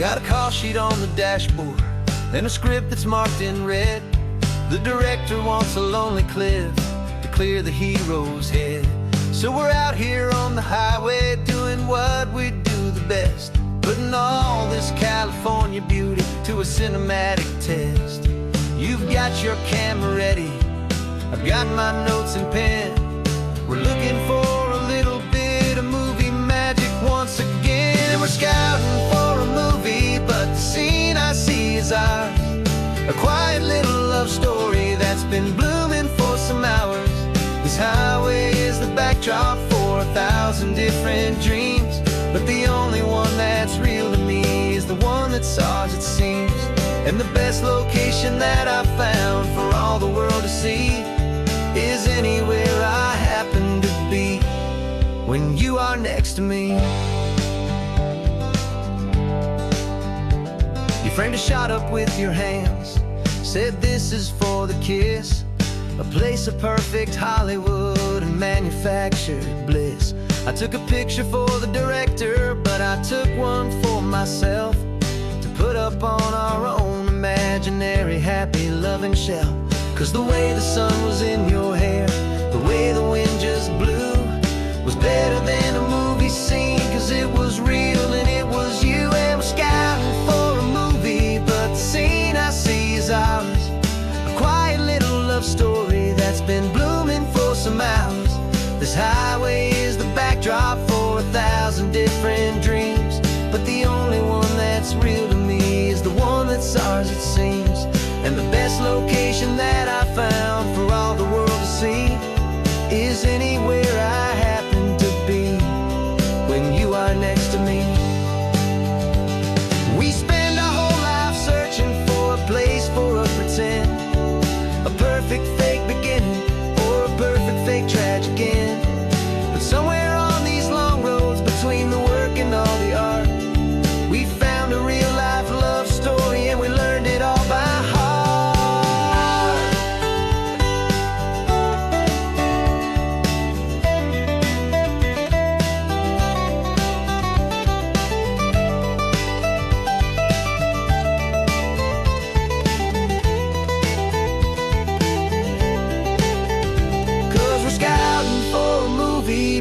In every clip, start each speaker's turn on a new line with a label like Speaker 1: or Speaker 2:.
Speaker 1: Got a call sheet on the dashboard and a script that's marked in red. The director wants a lonely cliff to clear the hero's head. So we're out here on the highway doing what we do the best, putting all this California beauty to a cinematic test. You've got your camera ready, I've got my notes and pen. We're looking for a little bit of movie magic once again. We're scouting for a movie, but the scene I see is ours. A quiet little love story that's been blooming for some hours. This highway is the backdrop for 1,000 different dreams, but the only one that's real to me is the one that's ours, it seems. And the best location that I've found for all the world to see is anywhere I happen to be when you are next to me. You framed a shot up with your hands, said this is for the kiss, a place of perfect Hollywood and manufactured bliss. I took a picture for the director, but I took one for myself to put up on our own imaginary happy loving shelf. Cause the way the sun was in your hair, the way the wind just blew, was better than a movie scene, cause it was real and it was you. And we're scouting for a movie, but the scene I see is ours. A quiet little love story that's been blooming for some hours. This highway is the backdrop for 1,000 different dreams, but the only one that's real to me is the one that's ours, it seems. And the best location that I found for all the world to see is anywhere I happen to be when you are next to me. We spend our whole life searching for a place for a pretend, a perfect fake beginning or a perfect fake tragic end. But somewhere on these long roads between the work and all the art, we found a real life love story and we learned it all by heart.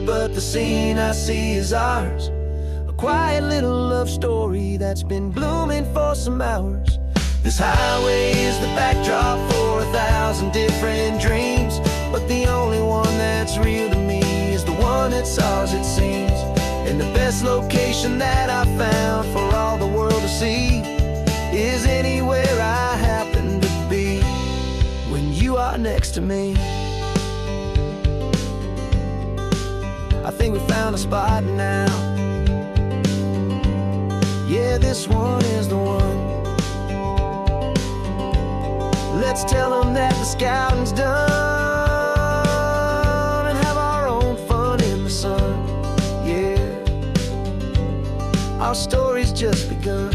Speaker 1: But the scene I see is ours. A quiet little love story that's been blooming for some hours. This highway is the backdrop for 1,000 different dreams, but the only one that's real to me is the one that's ours, it seems. And the best location that I found for all the world to see is anywhere I happen to be when you are next to me. I think we found a spot now. Yeah, this one is the one. Let's tell them that the scouting's done and have our own fun in the sun. Yeah, our story's just begun.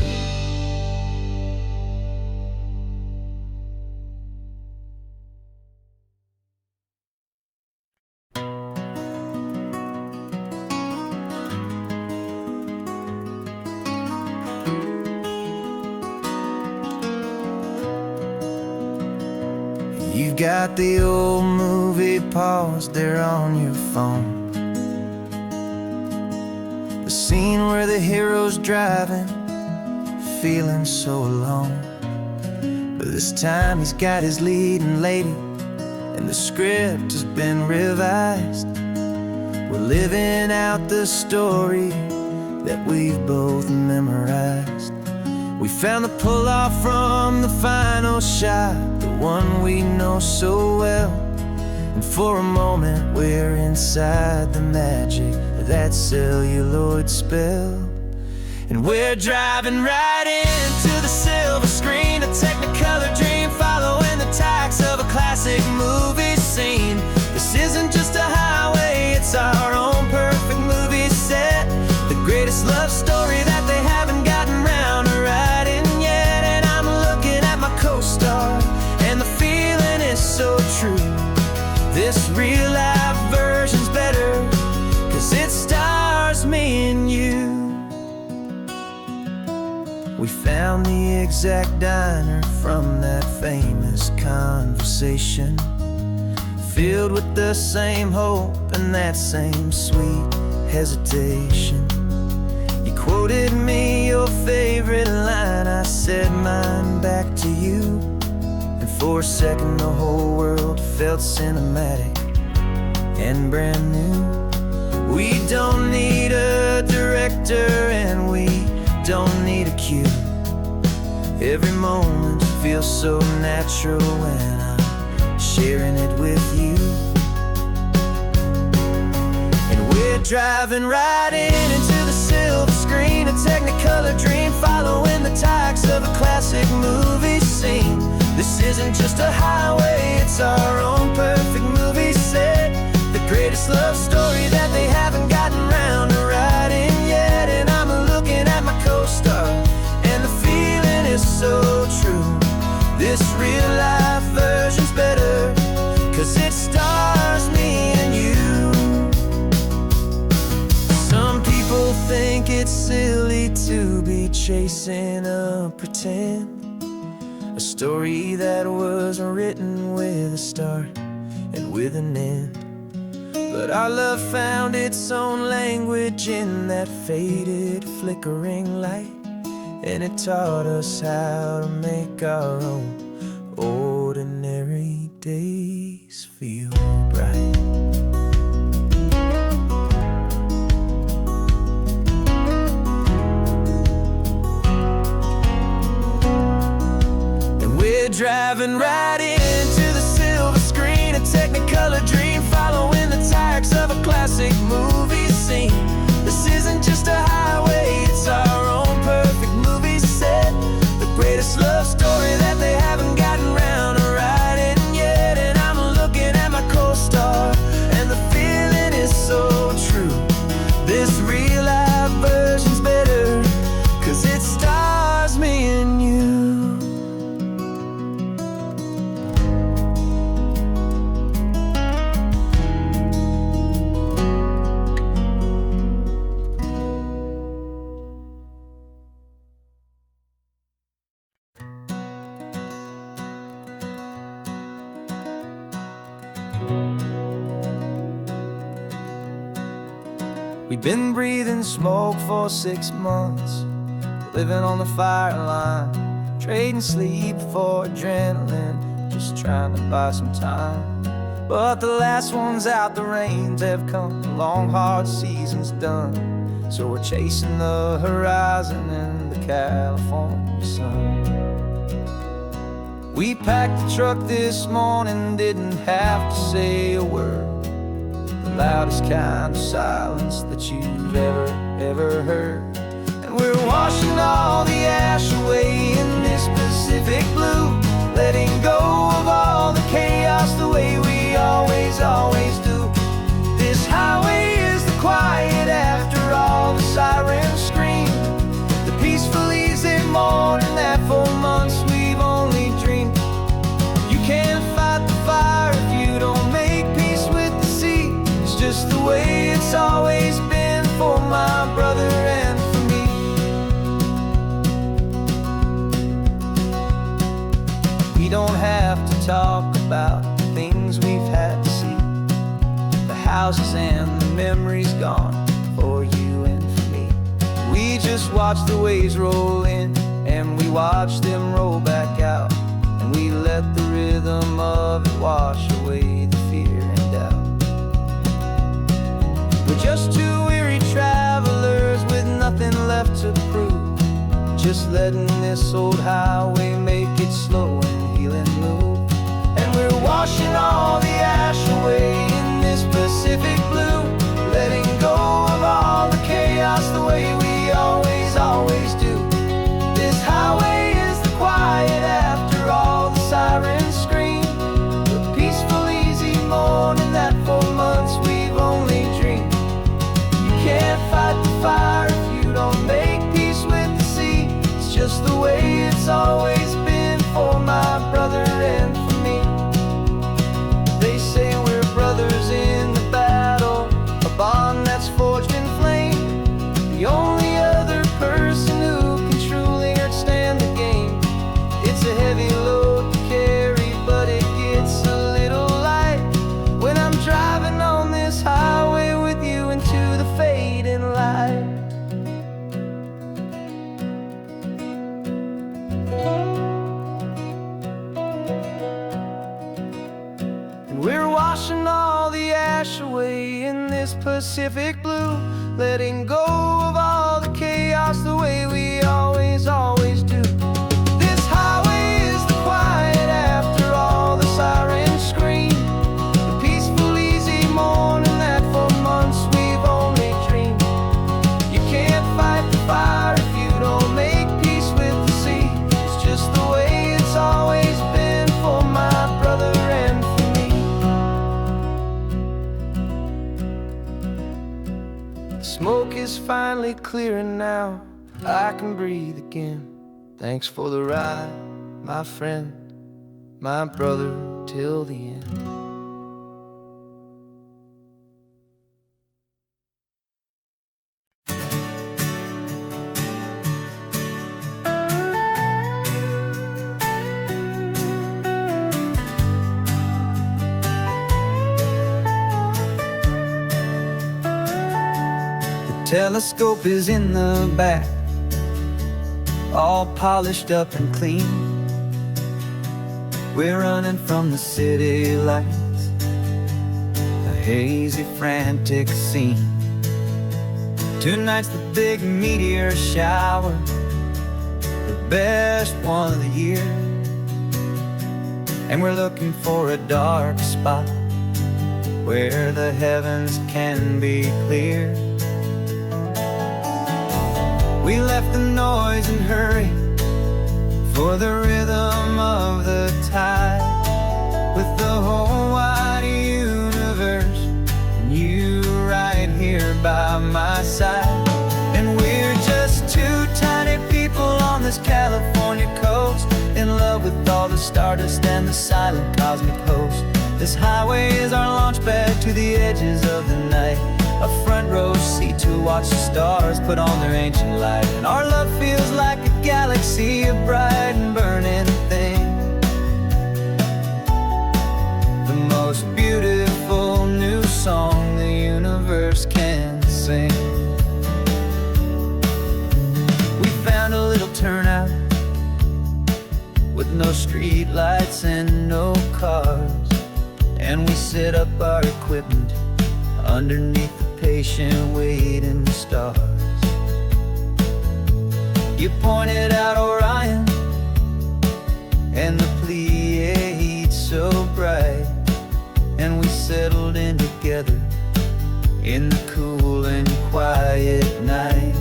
Speaker 1: You've got the old movie paused there on your phone, the scene where the hero's driving, feeling so alone. But this time he's got his leading lady, and the script has been revised. We're living out the story that we've both memorized. We found the pull-off from the final shot, the one we know so well. And for a moment we're inside the magic of that celluloid spell. And we're driving right into the silver screen, a Technicolor dream, following the tacks of a classic movie scene. This isn't just a highway, it's our own perfect movie set, the greatest love story that they haven't gotten round to writing yet. And I'm looking at my co-star, and the feeling is so true. This real life version's better, 'cause it stars me and you. We found the exact diner from that famous conversation, filled with the same hope and that same sweet hesitation. You quoted me your favorite line, I said mine back to you, and for a second the whole world felt cinematic and brand new. We don't need a director and we don't need a cue. Every moment feels so natural when I'm sharing it with you. And we're driving right into the silver screen, a Technicolor dream, following the tacks of a classic movie scene. This isn't just a highway, it's our own perfect movie set, the greatest love story that they haven't gotten round to writing yet. And I'm looking at my co-star, and the feeling is so true. This real life version's better, 'cause it stars me and you. Some people think it's silly to be chasing a pretend, a story that was written with a start and with an end. But our love found its own language in that faded, flickering light, and it taught us how to make our own ordinary days feel bright. And we're driving right into the silver screen, a Technicolor dream, following the tacks of a classic movie scene. This isn't just a highway, it's our own perfect movie set, the greatest love story that they haven't gotten round to writing yet. And I'm looking at my co-star, and the feeling is so true. This real life version's better, 'cause it stars me and you. We've been breathing smoke for 6 months, living on the fire line, trading sleep for adrenaline, just trying to buy some time. But the last one's out, the rains have come, the long hard season's done, so we're chasing the horizon in the California sun. We packed the truck this morning, didn't have to say a word, the loudest kind of silence that you've ever heard. And we're washing all the ash away in this Pacific blue, letting go of all the chaos the way we always do. This highway is the quiet after all the sirens scream, the peaceful easy morning that for months we've only dreamed. You can't fight the fire if you don't make peace with the sea. It's just the way it's always been for my brother and for me. We don't have to talk about the things we've had to see, the houses and the memories gone for you and for me. We just watch the waves roll in, and we watch them roll back out, and we let the rhythm of it wash away the fear and doubt. We're just two weary travelers with nothing left to prove, just letting this old highway make it slow and healing move. And we're washing all the ash away in this Pacific blue, letting go of all the chaos the way we always do. This highway is the quiet after all the sirens scream, the peaceful easy morning that for months we've only dreamed. You can't fight the fire if you don't make peace with the sea. It's just the way it's always been for my washing all the ash away in this Pacific blue, letting go of all the chaos the way we always do. This highway is the quiet after all the sirens scream, the peaceful, easy morning that for months we've only dreamed. You can't fight the fire if you don't make peace with the sea. It's just the way it's always been for my brother and for me. The smoke is finally clearing now, I can breathe again. Thanks for the ride, my friend, my brother, till the end. The telescope is in the back, all polished up and clean. We're running from the city lights, a hazy, frantic scene. Tonight's the big meteor shower, the best one of the year. And we're looking for a dark spot where the heavens can be clear. We left the noise and hurry for the rhythm of the tide, with the whole wide universe and you right here by my side. And we're just two tiny people on this California coast, in love with all the stardust and the silent cosmic host. This highway is our launch pad to the edges of the night, a front row seat to watch the stars put on their ancient light. And our love feels like a galaxy, a bright and burning thing, the most beautiful new song the universe can sing. We found a little turnout with no street lights and no cars, and we set up our equipment underneath the patient waiting stars. You pointed out Orion and the Pleiades so bright, and we settled in together in the cool and quiet night,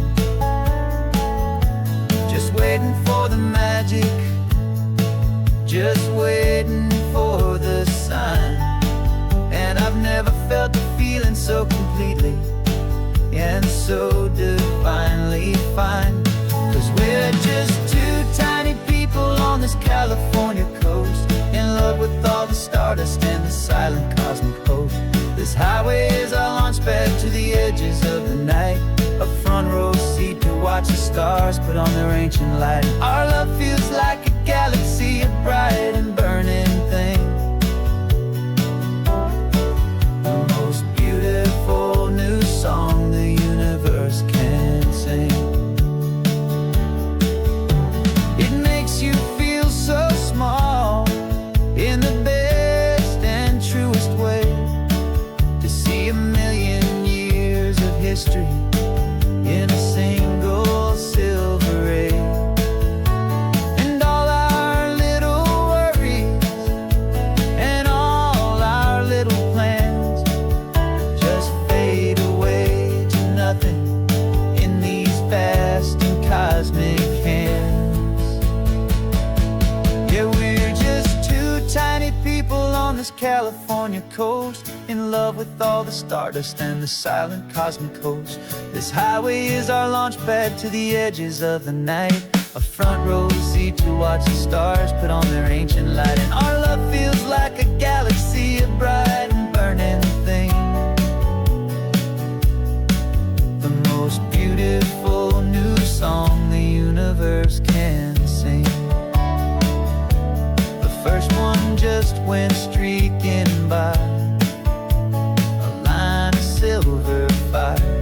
Speaker 1: just waiting for the magic, just waiting for the sign. And I've never felt the feeling so completely and so divinely fine, 'cause we're just two tiny people on this California coast, in love with all the stardust and the silent cosmic host. This highway is our launch pad to the edges of the night, a front row seat to watch the stars put on their ancient light. Our love feels like a galaxy, a bright and burning thing, the most beautiful new song the universe can sing. It makes you feel so small in the best and truest way, to see a million years of history in a single silver ray. And all our little worries and all our little plans just fade away to nothing in these vast and cosmic hands. Yeah, we're just two tiny people on this California coast, in love with all the stardust and the silent cosmic host. This highway is our launch pad to the edges of the night, a front row seat to watch the stars put on their ancient light. And our love feels like a galaxy, a bright and burning thing, the most beautiful new song the universe can sing. The first one just went streaking by, a line of silver fire.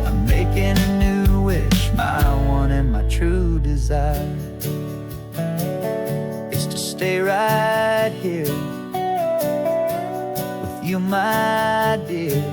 Speaker 1: I'm making a new wish, my one and my true desire is to stay right you, my dear.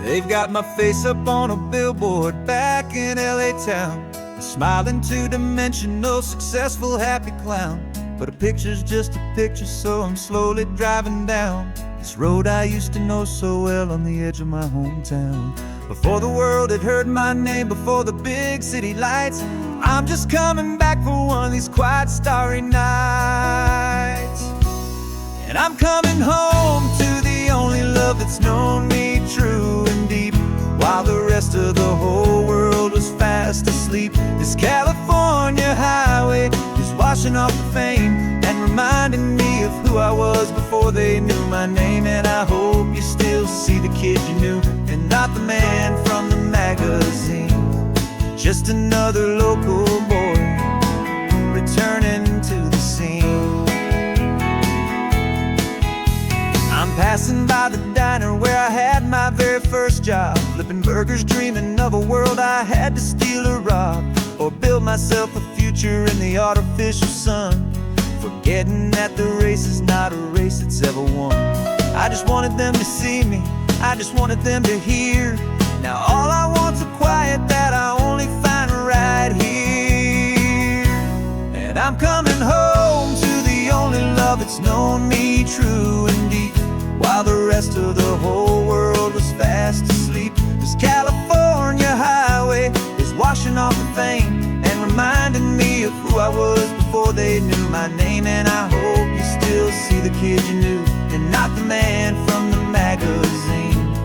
Speaker 1: They've got my face up on a billboard back in LA town, a smiling two-dimensional, successful, happy clown. But a picture's just a picture, so I'm slowly driving down this road I used to know so well on the edge of my hometown. Before the world had heard my name, before the big city lights, I'm just coming back for one of these quiet, starry nights. And I'm coming home to the only love that's known me true and deep, while the rest of the whole world was fast asleep. This California highway is washing off the fame and reminding me of who I was before they knew my name. And I hope you still see the kid you knew, and not the man from the magazine. Just another local boy returning to the scene. I'm passing by the diner where I had my very first job, flipping burgers, dreaming of a world I had to steal or rob, or build myself a future in the artificial sun, forgetting that the race is not a race that's ever won. I just wanted them to see me, I just wanted them to hear. Now all I want's a quiet that I only find right here. And I'm coming home to the only love that's known me true and deep, while the rest of the whole world was fast asleep. This California highway is washing off the fame and reminding me of who I was before they knew my name. And I hope you still see the kid you knew, and not the man from the magazine.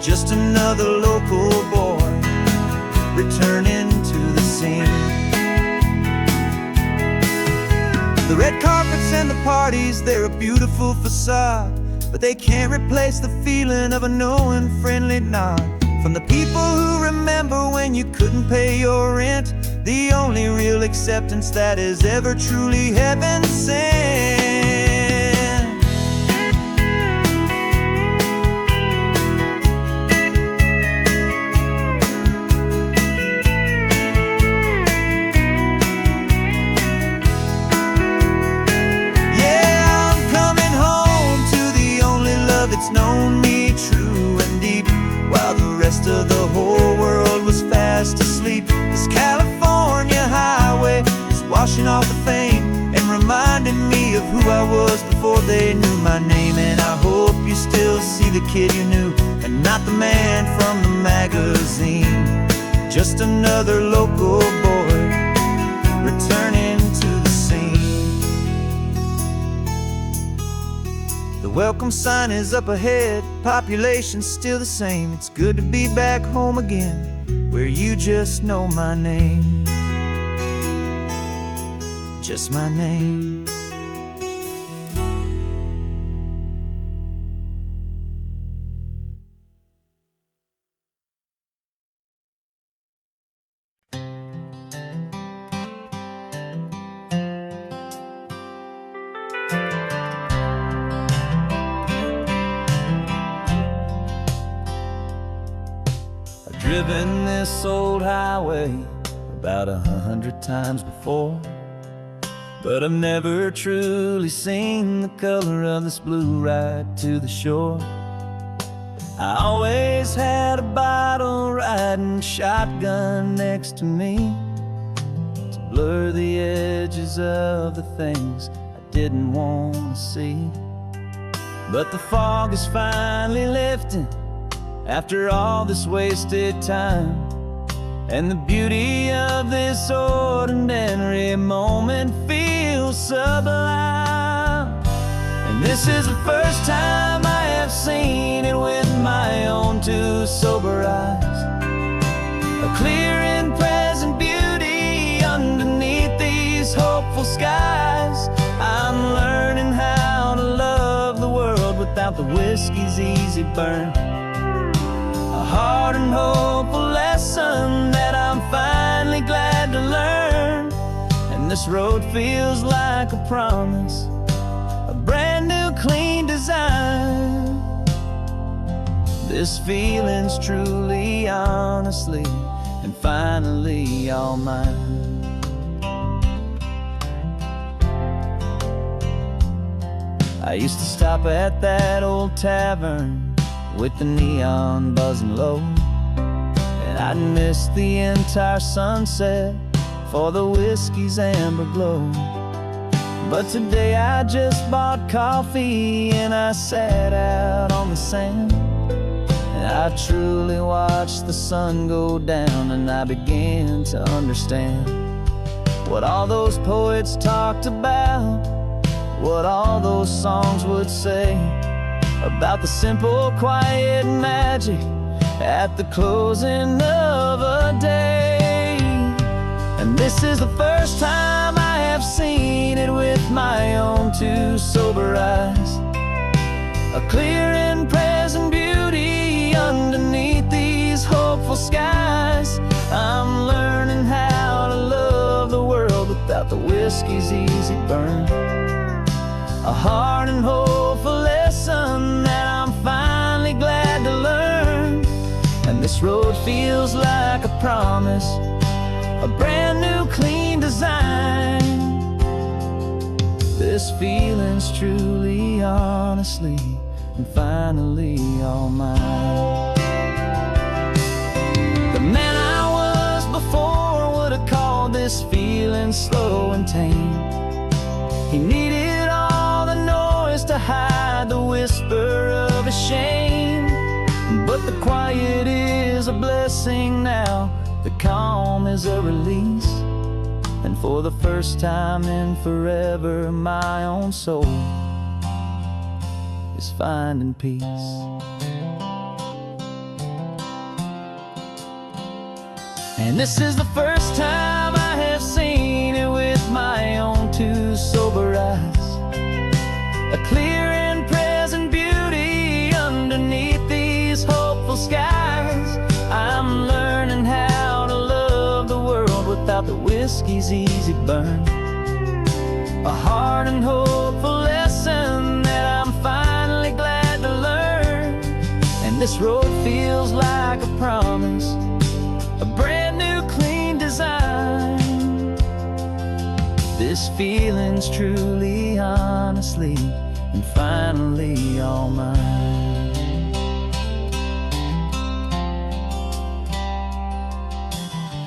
Speaker 1: Just another local boy returning to the scene. The red carpets and the parties, they're a beautiful facade, but they can't replace the feeling of a knowing, friendly nod from the people who remember when you couldn't pay your rent. The only real acceptance that is ever truly heaven sent. Known me true and deep, while the rest of the whole world was fast asleep. This California highway is washing off the fame and reminding me of who I was before they knew my name. And I hope you still see the kid you knew, and not the man from the magazine. Just another local boy returning to the scene. The welcome sign is up ahead, population's still the same. It's good to be back home again, where you just know my name. Just my name. Driven this old highway about 100 times before, but I've never truly seen the color of this blue right to the shore. I always had a bottle riding shotgun next to me to blur the edges of the things I didn't want to see. But the fog is finally lifting after all this wasted time, and the beauty of this ordinary moment feels sublime. And this is the first time I have seen it with my own two sober eyes, a clear and present beauty underneath these hopeful skies. I'm learning how to love the world without the whiskey's easy burn, a hard and hopeful lesson that I'm this road feels like a promise, a brand new clean design. This feeling's truly, honestly, and finally all mine. I used to stop at that old tavern with the neon buzzing low, and I'd miss the entire sunset for the whiskey's amber glow. But today I just bought coffee and I sat out on the sand, and I truly watched the sun go down, and I began to understand what all those poets talked about, what all those songs would say about the simple, quiet magic at the closing of a day. And this is the first time I have seen it with my own two sober eyes, a clear and present beauty underneath these hopeful skies. I'm learning how to love the world without the whiskey's easy burn, a hard and hopeful lesson that I'm finally glad to learn. And this road feels like a promise, a brand new clean design. This feeling's truly, honestly, and finally all mine. The man I was before would have called this feeling slow and tame. He needed all the noise to hide the whisper of his shame. But the quiet is a blessing now, the calm is a release, and for the first time in forever my own soul is finding peace. And this is the first time I have seen it with my own two sober eyes, a clear and present beauty underneath these hopeful skies. I'm learning how to love the world without the whiskey's easy burn, a hard and hopeful lesson that I'm finally glad to learn. And this road feels like a promise, a brand new clean design. This feeling's truly, honestly, and finally all mine.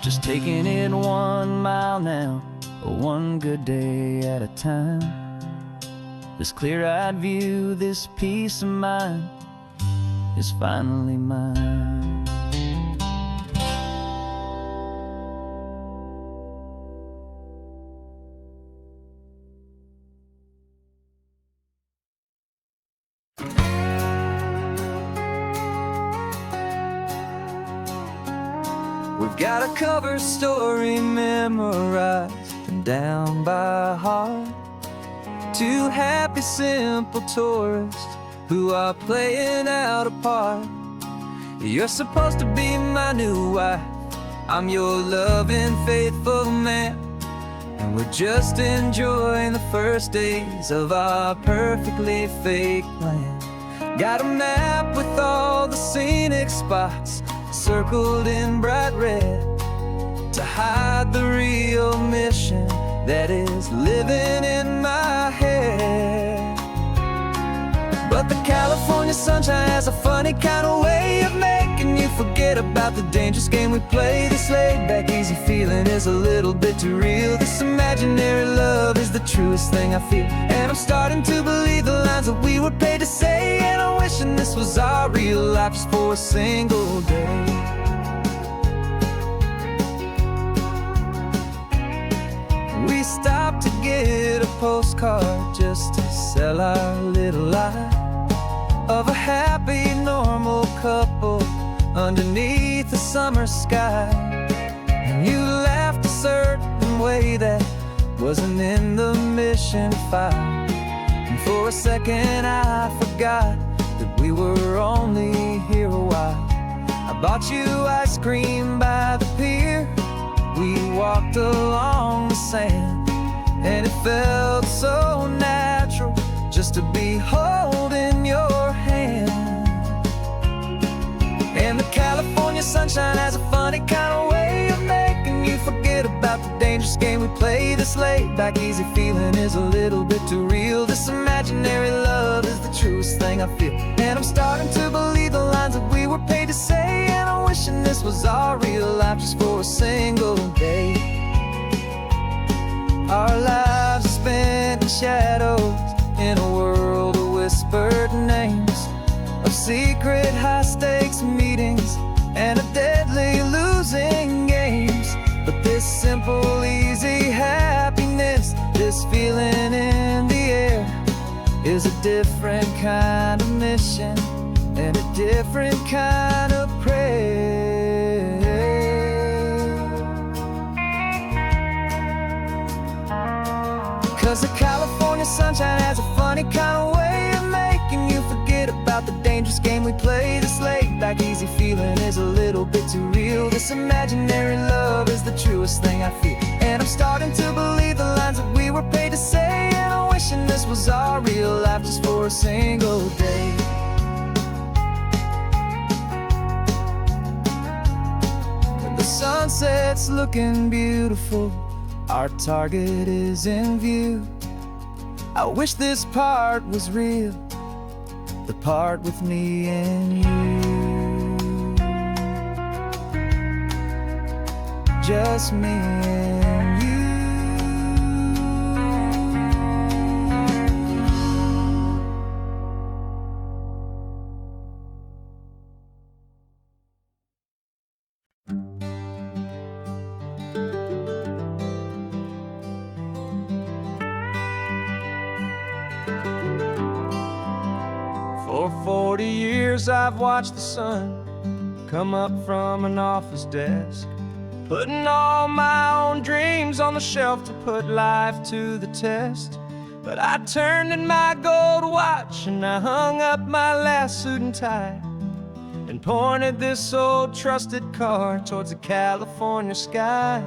Speaker 1: Just taking it 1 mile now, one good day at a time. This clear-eyed view, this peace of mind is finally mine. We've got a cover story memorized and down by heart. Two happy, simple tourists who are playing out a part. You're supposed to be my new wife, I'm your loving, faithful man, and we're just enjoying the first days of our perfectly fake plan. Got a map with all the scenic spots circled in bright red to hide the real mission that is living in my head. But the California sunshine has a funny kind of way of making you forget about the dangerous game we play. This laid-back, easy feeling is a little bit too real. This imaginary love is the truest thing I feel, and I'm starting to believe the lines that we were paid to say. And I'm wishing this was our real life just for a single day. We stopped to get a postcard just to sell our little lie of a happy, normal couple underneath the summer sky. And you laughed a certain way that wasn't in the mission file, and for a second I forgot that we were only here a while. I bought you ice cream by the pier, we walked along the sand, and it felt so natural just to be holding your hand. And the California sunshine has a funny kind of way of making you forget about the dangerous game we play. This laid back easy feeling is a little bit too real. This imaginary love is the truest thing I feel, and I'm starting to believe the lines that we were paid to say. And I'm wishing this was our real life just for a single day. Our lives are spent in shadows, in a world of whispered names, of secret high-stakes meetings and of deadly losing games. But this simple, easy happiness, this feeling in the air, is a different kind of mission and a different kind of prayer. 'Cause the California sunshine has a funny kind of way of making you forget about the dangerous game we play. This laid back easy feeling is a little bit too real. This imaginary love is the truest thing I feel, and I'm starting to believe the lines that we were paid to say. And I'm wishing this was our real life just for a single day. When the sunset's looking beautiful, our target is in view. I wish this part was real, the part with me and you. Just me and you. For 40 years I've watched the sun come up from an office desk, putting all my own dreams on the shelf to put life to the test. But I turned in my gold watch and I hung up my last suit and tie, and pointed this old trusted car towards the California sky.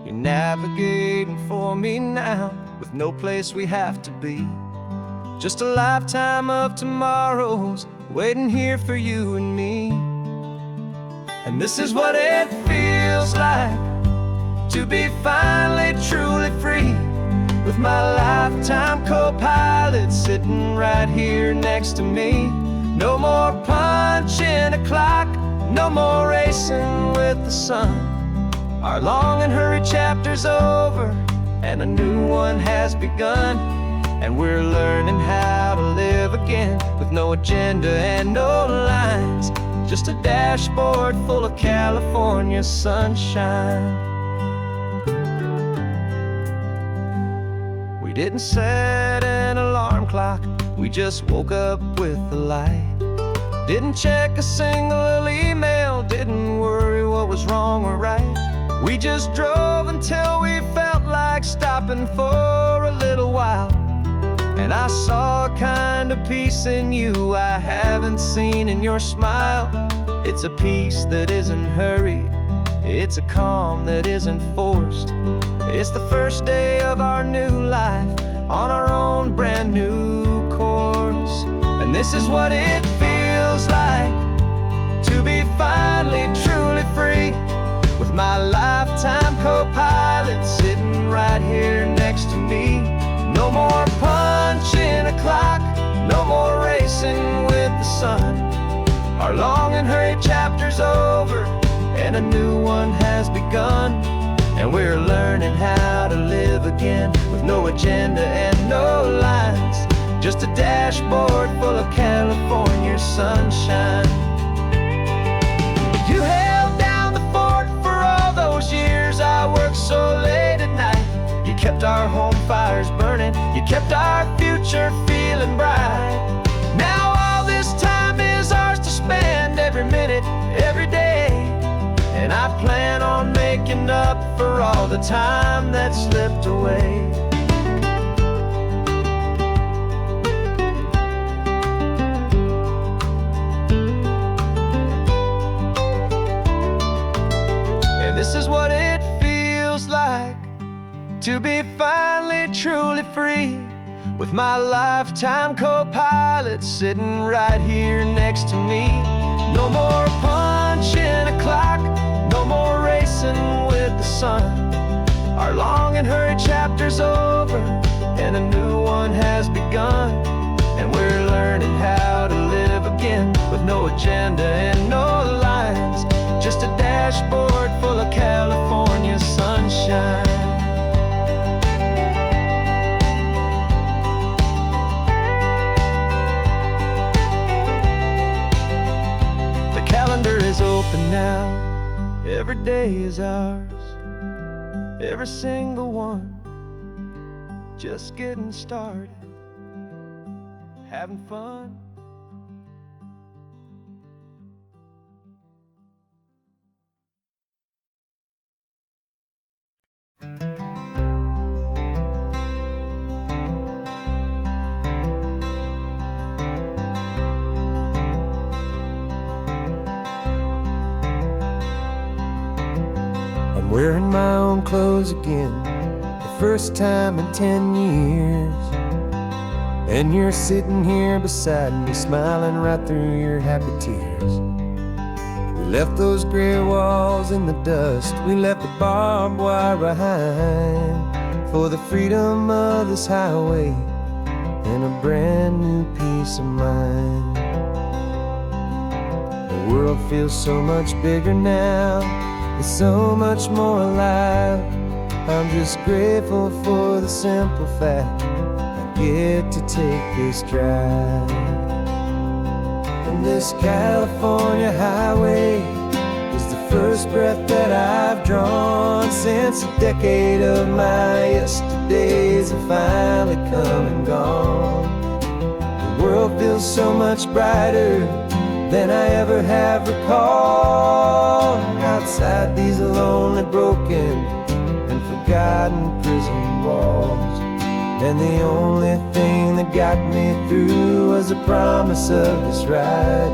Speaker 1: You're navigating for me now, with no place we have to be. Just a lifetime of tomorrows waiting here for you and me. And this is what it feels like to be finally truly free, with my lifetime co-pilot sitting right here next to me. No more punching a clock, no more racing with the sun. Our long and hurried chapter's over and a new one has begun. And we're learning how to live again, with no agenda and no lines, just a dashboard full of California sunshine. We didn't set an alarm clock, we just woke up with the light. Didn't check a single email, didn't worry what was wrong or right. We just drove until we felt like stopping for a little while. And I saw a kind of peace in you I haven't seen in your smile. It's a peace that isn't hurried, it's a calm that isn't forced. It's the first day of our new life on our own brand new course. And this is what it feels like to be finally truly free, with my lifetime co-pilot sitting right here next to me. No more punching a clock, no more racing with the sun. Our long and hurried chapter's over and a new one has begun. And we're learning how to live again, with no agenda and no lines, just a dashboard full of California sunshine. You held down the fort for all those years I worked so late at night. You kept our home fires burning, you kept our future feeling bright. Now all this time is ours to spend, every minute, every day. And I plan on making up for all the time that slipped away. And this is what it feels like to be finally truly free, with my lifetime co-pilot sitting right here next to me. No more punching a clock, no more racing with the sun. Our long and hurried chapter's over, and a new one has begun. And we're learning how to live again, with no agenda and no lines, just a dashboard full of California sunshine. The calendar is open now, every day is ours, every single one, just getting started, having fun. I'm wearing my own clothes again, the first time in 10 years. And you're sitting here beside me, smiling right through your happy tears. We left those gray walls in the dust, we left the barbed wire behind, for the freedom of this highway and a brand new peace of mind. The world feels so much bigger now, it's so much more alive. I'm just grateful for the simple fact I get to take this drive. And this California highway is the first breath that I've drawn since a decade of my yesterdays have finally come and gone. The world feels so much brighter than I ever have recalled. Outside these lonely, broken, and forgotten prison walls, and the only thing that got me through was the promise of this ride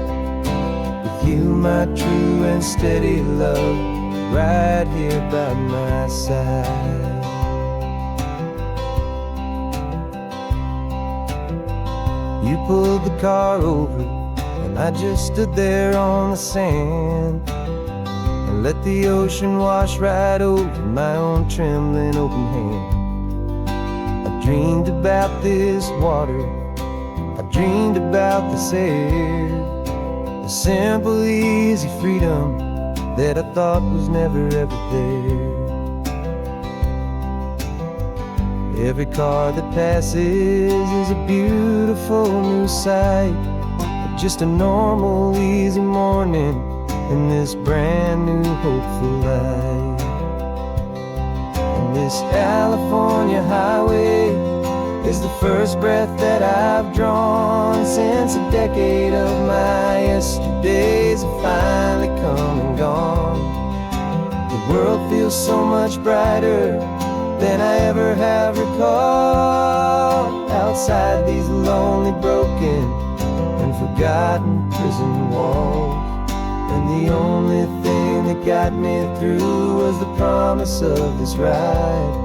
Speaker 1: with you, my true and steady love, right here by my side. You pulled the car over, and I just stood there on the sand and let the ocean wash right over my own trembling open hand. I dreamed about this water, I dreamed about this air, the simple, easy freedom that I thought was never ever there. Every car that passes is a beautiful new sight, just a normal, easy morning in this brand new, hopeful life. And this California highway is the first breath that I've drawn since a decade of my yesterdays have finally come and gone. The world feels so much brighter than I ever have recalled. Outside these lonely, broken, and forgotten prison walls, and the only thing that got me through was the promise of this ride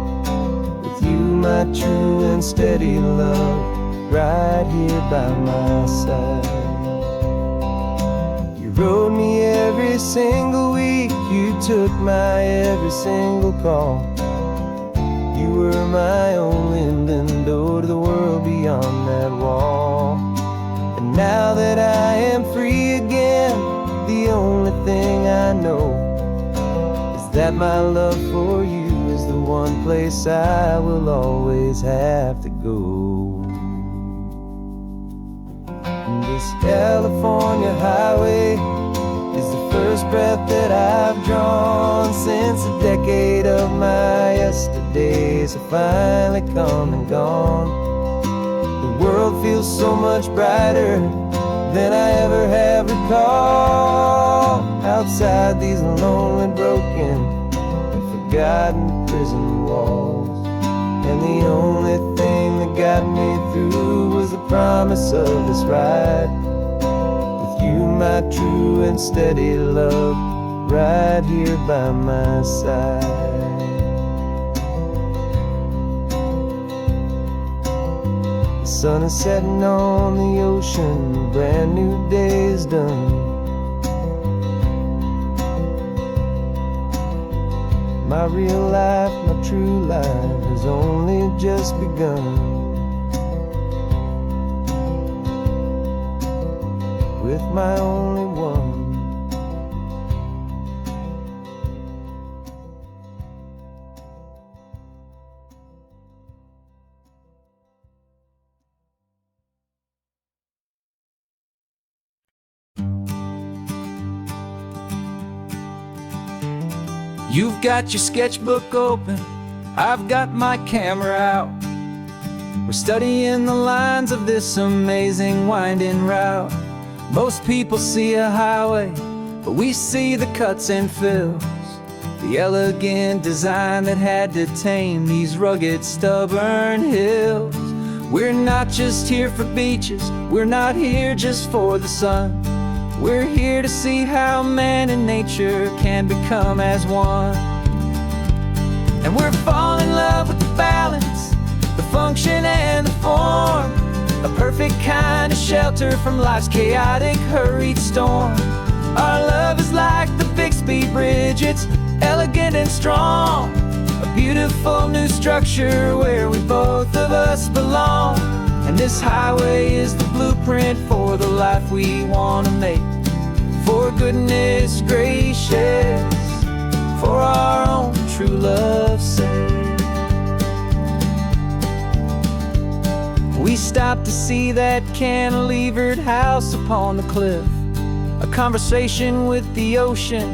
Speaker 1: with you, my true and steady love, right here by my side. You rode me every single week, you took my every single call. You were my only window to the world beyond that wall. And now that I am free again, the only thing I know is that my love for you is the one place I will always have to go. And this California highway is the first breath that I've drawn since a decade of my yesterdays have finally come and gone. The world feels so much brighter than I ever have recalled. Outside these lonely, broken, and forgotten prison walls, and the only thing that got me through was the promise of this ride with you, my true and steady love, right here by my side. sun is setting on the ocean, a brand new day is done. My real life, my true life has only just begun. With my only one. You've got your sketchbook open, I've got my camera out. We're studying the lines of this amazing winding route. Most people see a highway, but we see the cuts and fills, the elegant design that had to tame these rugged, stubborn hills. We're not just here for beaches, we're not here just for the sun. We're here to see how man and nature can become as one. And we're falling in love with the balance, the function and the form, a perfect kind of shelter from life's chaotic, hurried storm. Our love is like the Bixby Bridge, it's elegant and strong, a beautiful new structure where we both of us belong. And this highway is the blueprint for the life we want to make. For goodness gracious, for our own true love's sake. We stopped to see that cantilevered house upon the cliff, a conversation with the ocean,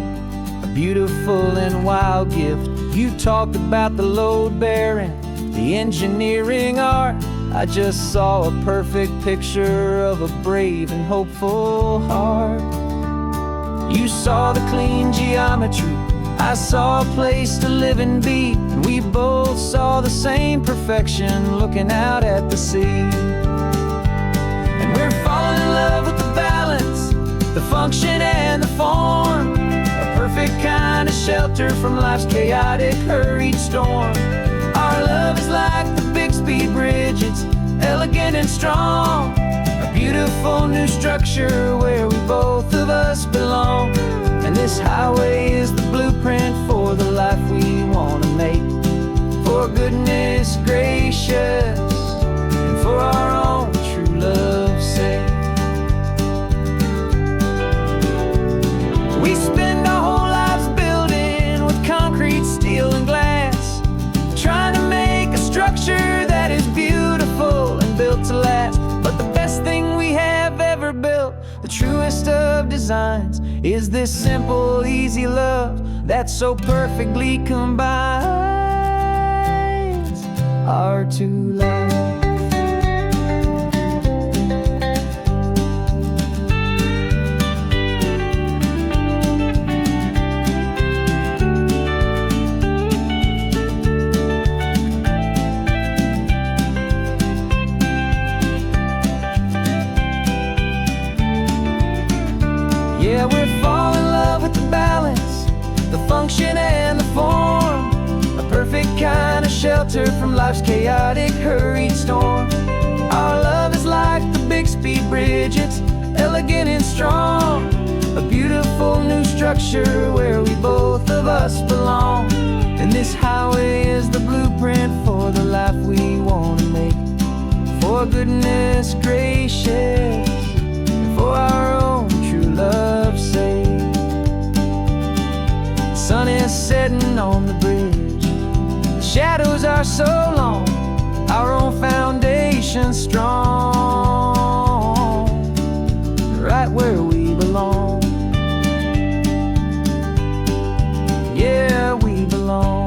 Speaker 1: a beautiful and wild gift. You talked about the load bearing, the engineering art. I just saw a perfect picture of a brave and hopeful heart. You saw the clean geometry, I saw a place to live and be, and we both saw the same perfection looking out at the sea. And we're falling in love with the balance, the function and the form, a perfect kind of shelter from life's chaotic, hurried storm. Our love is like the Bixby Bridge, it's elegant and strong, a beautiful new structure where we both of us belong. And this highway is the blueprint for the life we want to make. For goodness gracious, and for our own true love's sake. We spend our whole lives building with concrete, steel and glass, trying to make a structure that is beautiful and built to last. But the best thing we have ever built, the truest of designs, is this simple, easy love that so perfectly combines our two lives. Yeah, we're falling in love with the balance, the function and the form, a perfect kind of shelter from life's chaotic, hurried storm. Our love is like the Bixby Bridge, it's elegant and strong, a beautiful new structure where we both of us belong. And this highway is the blueprint for the life we want to make. For goodness gracious, for our own true love's sake. The sun is setting on the bridge, the shadows are so long, our own foundation strong, right where we belong. Yeah, we belong.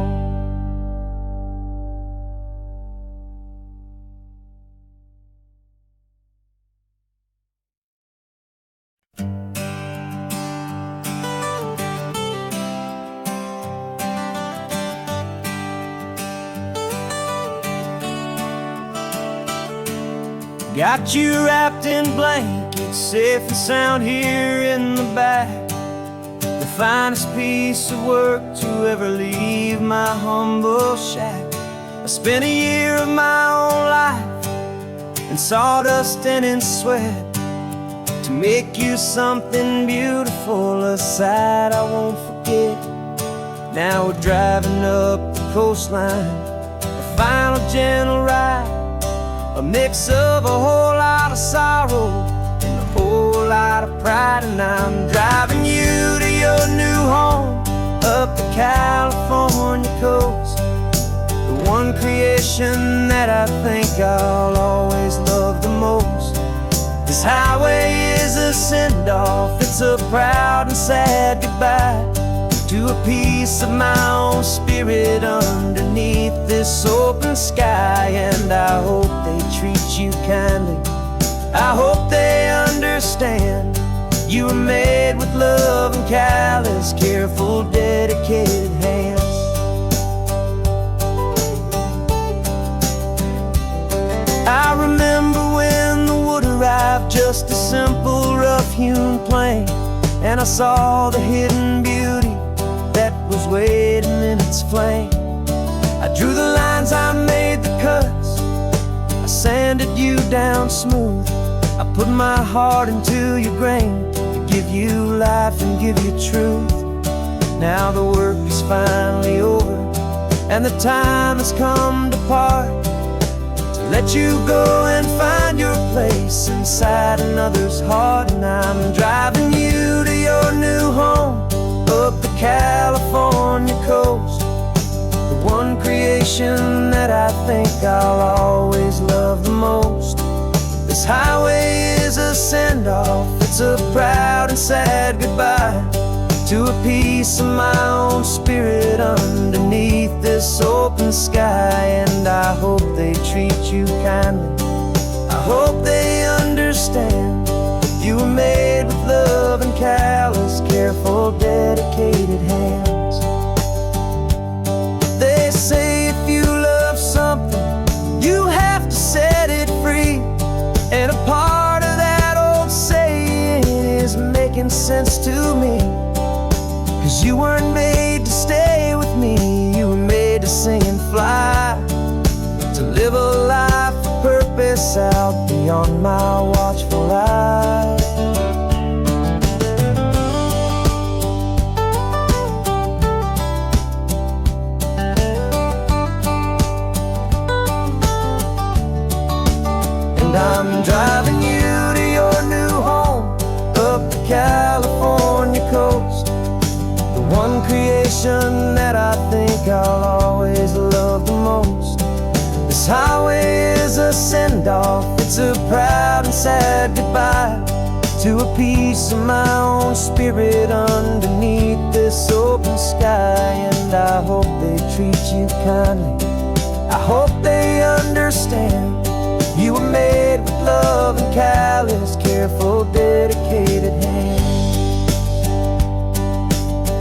Speaker 1: Got you wrapped in blankets, safe and sound here in the back. The finest piece of work to ever leave my humble shack. I spent a year of my own life in sawdust and in sweat, to make you something beautiful, a sight I won't forget. Now we're driving up the coastline, a final gentle ride, a mix of a whole lot of sorrow and a whole lot of pride. And I'm driving you to your new home up the California coast, the one creation that I think I'll always love the most. This highway is a send-off, it's a proud and sad goodbye to a piece of my own spirit underneath this open sky. And I hope they treat you kindly, I hope they understand you were made with love and callous, careful, dedicated hands. I remember when the wood arrived, just a simple rough-hewn plank, and I saw the hidden beauty that was waiting in its flame. I drew the lines, I made the cuts, I sanded you down smooth. I put my heart into your grain to give you life and give you truth. Now the work is finally over, and the time has come to part, to let you go and find your place inside another's heart. And I'm driving you to your new home up the California coast, the one creation that I think I'll always love the most. This highway is a send-off, it's a proud and sad goodbye to a piece of my own spirit underneath this open sky. And I hope they treat you kindly, I hope they understand you were made with love and callous, careful, dedicated hands. They say if you love something, you have to set it free, and a part of that old saying is making sense to me. 'Cause you weren't made to stay with me, you were made to sing and fly, to live a life of purpose out beyond my watchful eye. And I'm driving you to your new home up the California coast, the one creation that I think I'll always love the most. This highway is a send-off, it's a proud and sad goodbye to a piece of my own spirit underneath this open sky. And I hope they treat you kindly, I hope they understand you were made with love and callous, careful, dedicated hands.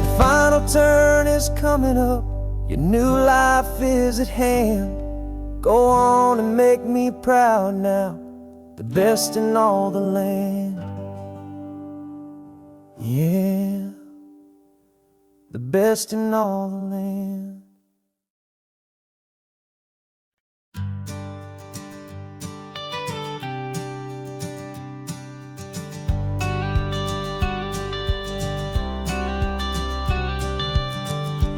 Speaker 1: The final turn is coming up, your new life is at hand. Go on and make me proud now, the best in all the land. Yeah, the best in all the land.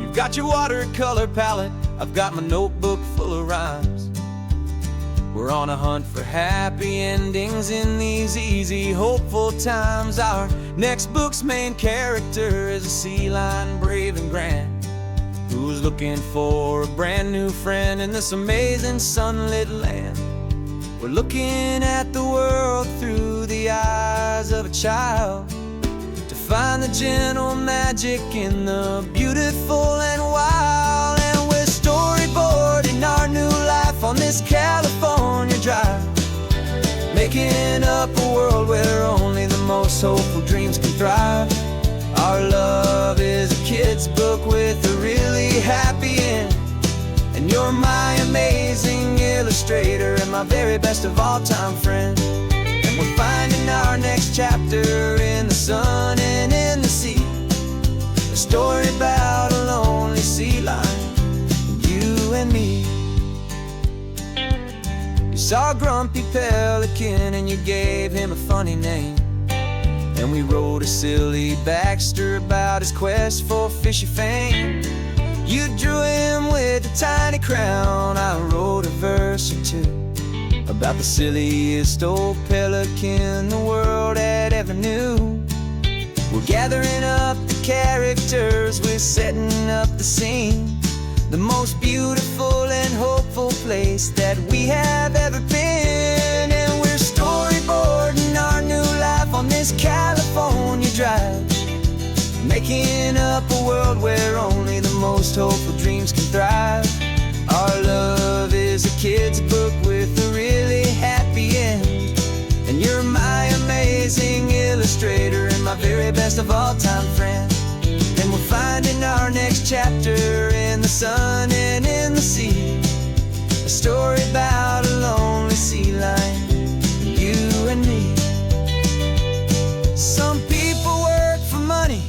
Speaker 1: You've got your watercolor palette, I've got my notebook full of rhymes. We're on a hunt for happy endings in these easy, hopeful times. Our next book's main character is a sea lion, brave and grand, who's looking for a brand new friend in this amazing sunlit land. We're looking at the world through the eyes of a child, to find the gentle magic in the beautiful and wild. And we're storyboarding our new life on this California drive, making up a world where only the most hopeful dreams can thrive. Our love is a kid's book with a really happy end, and you're my amazing illustrator and my very best of all time friend. And we're finding our next chapter in the sun and in the sea, a story about a lonely sea lion, you and me. You saw Grumpy Pelican and you gave him a funny name. And we wrote a silly Baxter about his quest for fishy fame. You drew him with a tiny crown. I wrote a verse or two about the silliest old pelican the world had ever knew. We're gathering up the characters, we're setting up the scene, the most beautiful and hopeful place that we have ever been. And we're storyboarding our new life on this California drive, making up a world where only the most hopeful dreams can thrive. Our love is a kid's book with a really happy end, and you're my amazing illustrator and my very best of all-time friend. And we're finding our next chapter in the sun and in the sea, a story about a lonely sea lion, you and me. Some people work for money,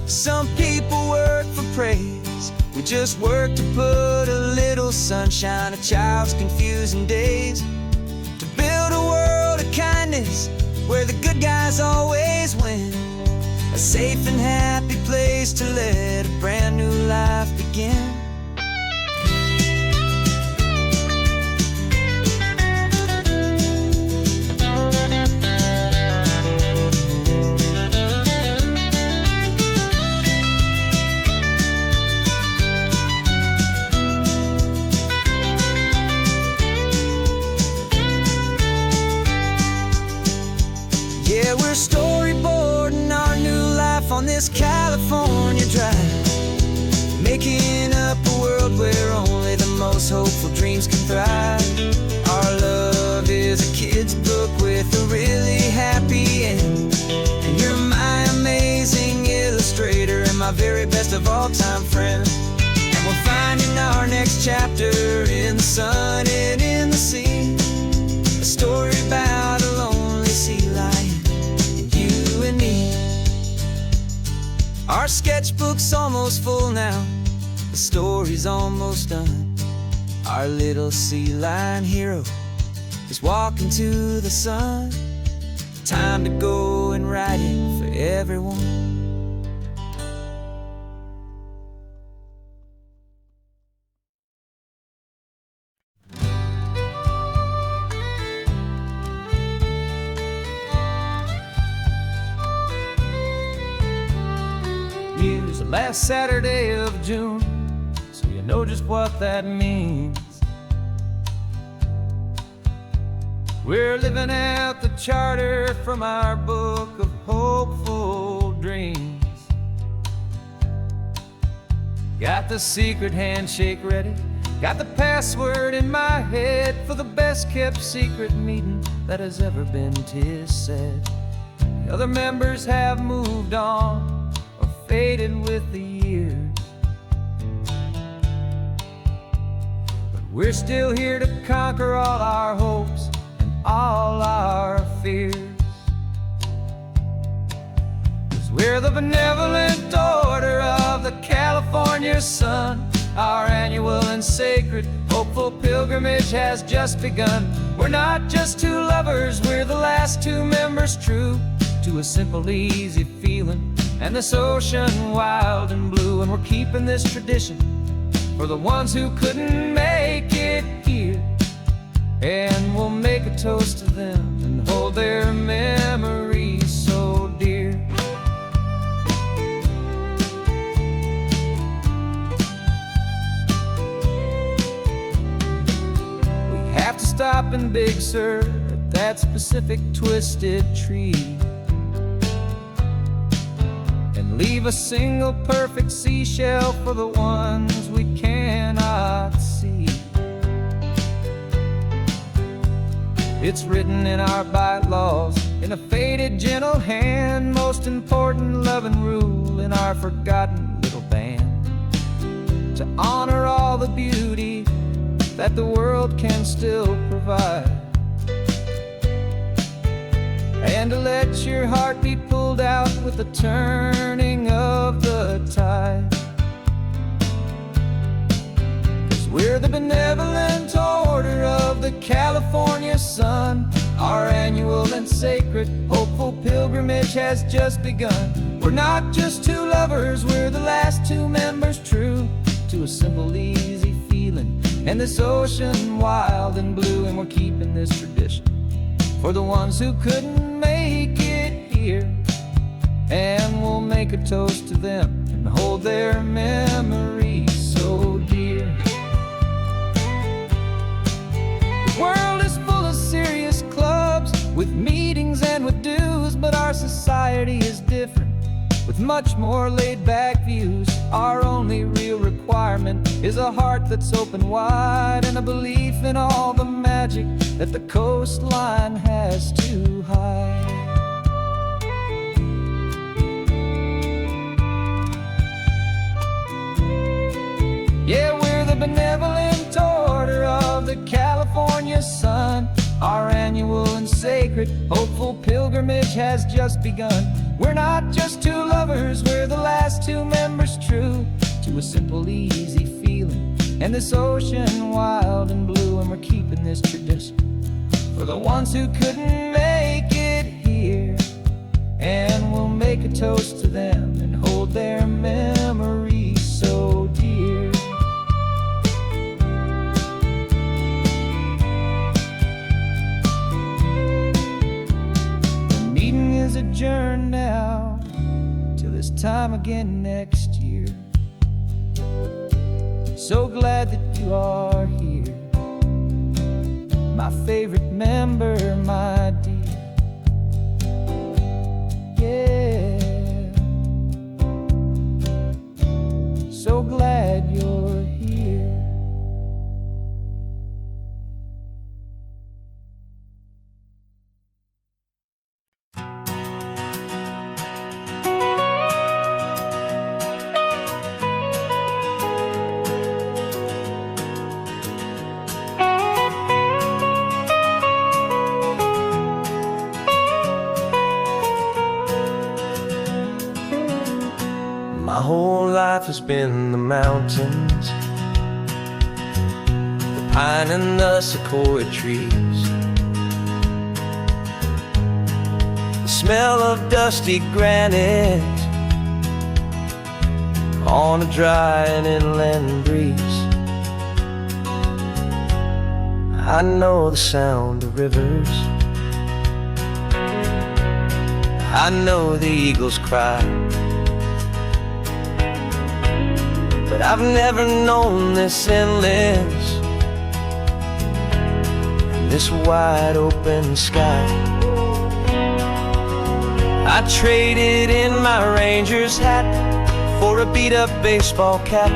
Speaker 1: some people work for praise. We just work to put a little sunshine in a child's confusing days, to build a world of kindness where the good guys always win, a safe and happy place to let a brand new life begin. Yeah, we're storyboarding our new life on this California drive, making up a world where only the most hopeful dreams can thrive. Our love is a kid's book with a really happy end, and you're my amazing illustrator and my very best of all-time friend. And we're finding our next chapter in the sun and in the sea, a story about a lonely sea lion, you and me. Our sketchbook's almost full now, the story's almost done. Our little sea lion hero is walking to the sun. Time to go and write it for everyone. It's the last Saturday of June, so you know just what that means. We're living out the charter from our book of hopeful dreams. Got the secret handshake ready, got the password in my head for the best kept secret meeting that has ever been, 'tis said. The other members have moved on or faded with the years, but we're still here to conquer all our hopes and all our fears. 'Cause we're the benevolent order of the California sun. Our annual and sacred hopeful pilgrimage has just begun. We're not just two lovers, we're the last two members true to a simple, easy feeling and this ocean wild and blue. And we're keeping this tradition for the ones who couldn't make it here, and we'll make a toast to them and hold their memories so dear. We have to stop in Big Sur at that specific twisted tree and leave a single perfect seashell for the ones we cannot see. It's written in our bylaws in a faded gentle hand, most important love and rule in our forgotten little band, to honor all the beauty that the world can still provide, and to let your heart be pulled out with the turning of the tide. 'Cause we're the benevolent order of the California sun. Our annual and sacred, hopeful pilgrimage has just begun. We're not just two lovers, we're the last two members true to a simple, easy feeling. And this ocean wild and blue, and we're keeping this tradition for the ones who couldn't make it here. And we'll make a toast to them and hold their memories so dear. The world is full of serious clubs with meetings and with dues, but our society is different with much more laid-back views. Our only real requirement is a heart that's open wide and a belief in all the magic that the coastline has to hide. Yeah, we're the benevolent order of the California sun. Our annual and sacred, hopeful pilgrimage has just begun. We're not just two lovers, we're the last two members true to a simple, easy feeling. And this ocean wild and blue, and we're keeping this tradition for the ones who couldn't make it here. And we'll make a toast to them and hold their memories so dear. Adjourn now till this time again next year. So glad that you are here, my favorite member, my dear. Yeah, so glad you're here.
Speaker 2: My whole life has been the mountains, the pine and the sequoia trees, the smell of dusty granite on a dry and inland breeze. I know the sound of rivers, I know the eagles cry, but I've never known this endless and this wide open sky. I traded in my Ranger's hat for a beat-up baseball cap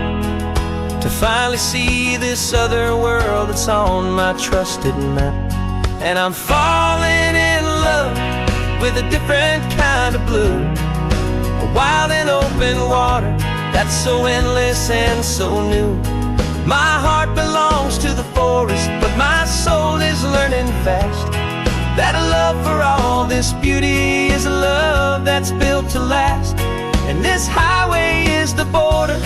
Speaker 2: to finally see this other world that's on my trusted map. And I'm falling in love with a different kind of blue, a wild and open water that's so endless and so new. My heart belongs to the forest, but my soul is learning fast that a love for all this beauty is a love that's built to last. And this highway is the border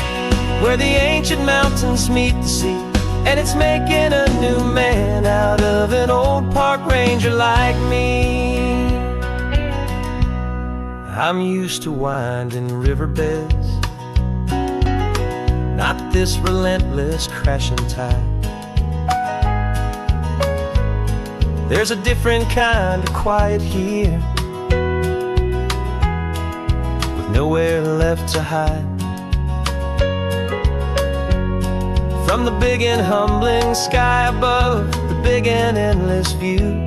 Speaker 2: where the ancient mountains meet the sea, and it's making a new man out of an old park ranger like me. I'm used to winding riverbeds, not this relentless crashing tide. There's a different kind of quiet here, with nowhere left to hide. From the big and humbling sky above, the big and endless view,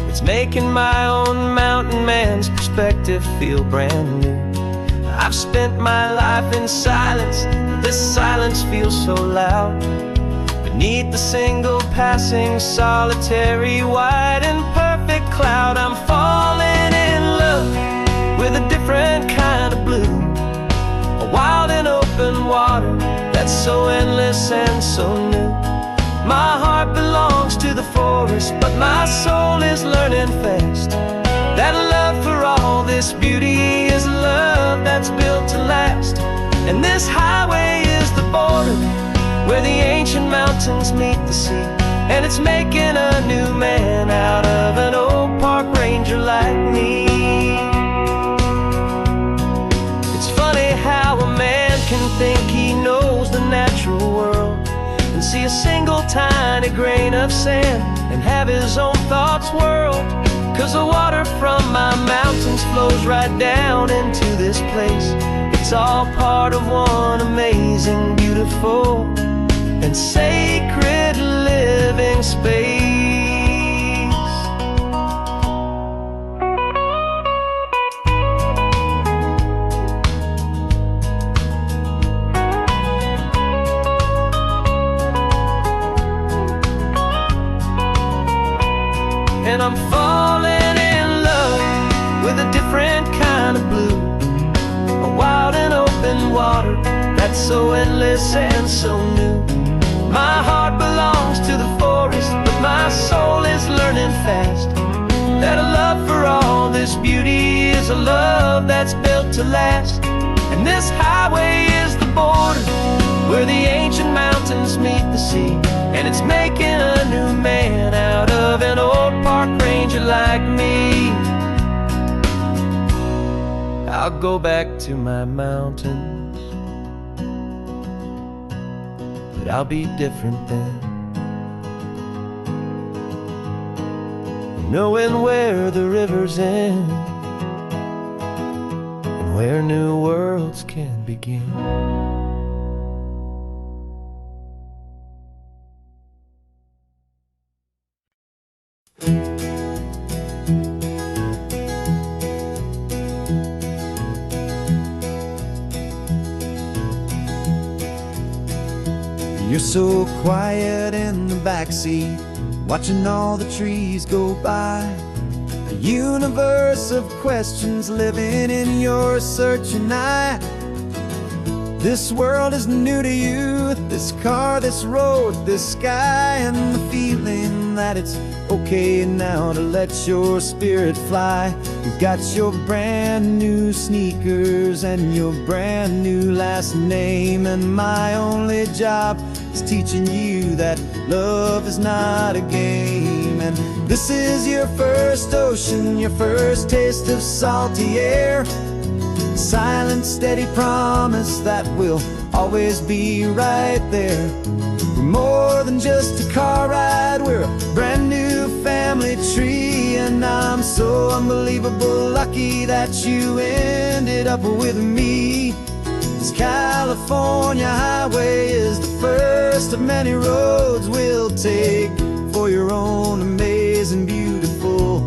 Speaker 2: it's making my own mountain man's perspective feel brand new. I've spent my life in silence, this silence feels so loud. Beneath the single passing solitary white and perfect cloud, I'm falling in love with a different kind of blue, a wild and open water that's so endless and so new. My heart belongs to the forest, but my soul is learning fast that love for all this beauty is a love that's built to last. And this highway is the border where the ancient mountains meet the sea, and it's making a new man out of an old park ranger like me. It's funny how a man can think he knows the natural world and see a single tiny grain of sand and have his own thoughts whirl. 'Cause the water from my mountains flows right down into this place. It's all part of one amazing, beautiful, and sacred living space. And I'm falling in love with a different kind of blue, a wild and open water that's so endless and so new. My heart belongs to the forest, but my soul is learning fast that a love for all this beauty is a love that's built to last. And this highway is the border where the ancient mountains meet the sea, and it's making a new man out of an old park ranger like me. I'll go back to my mountains, but I'll be different then, knowing where the rivers end and where new worlds can begin.
Speaker 1: You're so quiet in the backseat, watching all the trees go by. A universe of questions living in your searching eye. This world is new to you, this car, this road, this sky, and the feeling that it's okay now to let your spirit fly. You've got your brand new sneakers and your brand new last name, and my only job is teaching you that love is not a game. And this is your first ocean, your first taste of salty air, silent, steady promise that we'll always be right there. We're more than just a car ride, we're a brand new family tree, and I'm so unbelievable lucky that you ended up with me. This California highway is the first of many roads we'll take for your own amazing, beautiful,